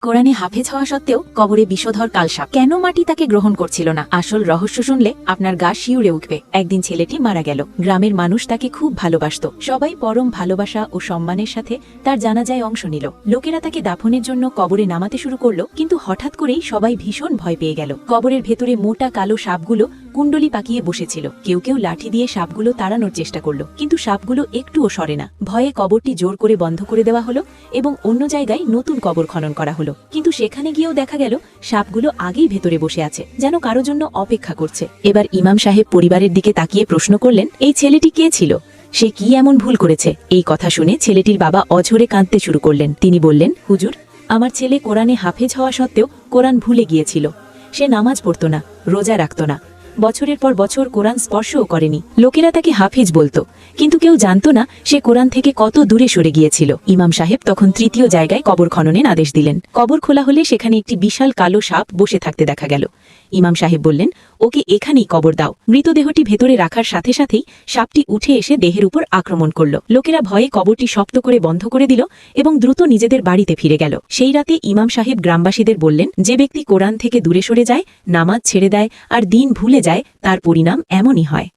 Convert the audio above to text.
কোরআনে হাফেজ হওয়া সত্ত্বেও কবরে বিষধর কালসাপ। কেন মাটি তাকে গ্রহণ করছিল না? আসল রহস্য শুনলে আপনার গা শিউরে উঠবে। একদিন ছেলেটি মারা গেল। গ্রামের মানুষ তাকে খুব ভালোবাসত। সবাই পরম ভালোবাসা ও সম্মানের সাথে তার জানাজায় অংশ নিল। লোকেরা তাকে দাফনের জন্য কবরে নামাতে শুরু করলো, কিন্তু হঠাৎ করেই সবাই ভীষণ ভয় পেয়ে গেল। কবরের ভেতরে মোটা কালো সাপগুলো কুণ্ডলি পাকিয়ে বসেছিল। কেউ কেউ লাঠি দিয়ে সাপগুলো তাড়ানোর চেষ্টা করলো, কিন্তু সাপগুলো একটুও সরে না। ভয়ে কবরটি জোর করে বন্ধ করে দেওয়া হলো এবং অন্য জায়গায় নতুন কবর খনন করা হলো। কিন্তু সেখানে গিয়েও দেখা গেল সাপগুলো আগেই ভেতরে বসে আছে, যেন কারো জন্য অপেক্ষা করছে। এবার ইমাম সাহেব পরিবারের দিকে তাকিয়ে প্রশ্ন করলেন, এই ছেলেটি কে ছিল? সে কি এমন ভুল করেছে? এই কথা শুনে ছেলেটির বাবা অঝরে কাঁদতে শুরু করলেন। তিনি বললেন, হুজুর, আমার ছেলে কোরআনে হাফেজ হওয়া সত্ত্বেও কোরআন ভুলে গিয়েছিল। সে নামাজ পড়তো না, রোজা রাখত না, বছরের পর বছর কোরআন স্পর্শও করেনি। লোকেরা তাকে হাফেজ বলতো, কিন্তু কেউ জানতো না সে কোরআন থেকে কত দূরে সরে গিয়েছিল। ইমাম সাহেব তখন তৃতীয় জায়গায় কবর খননের আদেশ দিলেন। কবর খোলা হলে সেখানে একটি বিশাল কালো সাপ বসে থাকতে দেখা গেল। ইমাম সাহেব বললেন, ওকে এখানেই কবর দাও। মৃতদেহটি ভেতরে রাখার সাথে সাথেই সাপটি উঠে এসে দেহের উপর আক্রমণ করল। লোকেরা ভয়ে কবরটি শক্ত করে বন্ধ করে দিল এবং দ্রুত নিজেদের বাড়িতে ফিরে গেল। সেই রাতে ইমাম সাহেব গ্রামবাসীদের বললেন, যে ব্যক্তি কোরআন থেকে দূরে সরে যায়, নামাজ ছেড়ে দেয় আর দিন ভুলে যায়, তার পরিণাম এমনই হয়।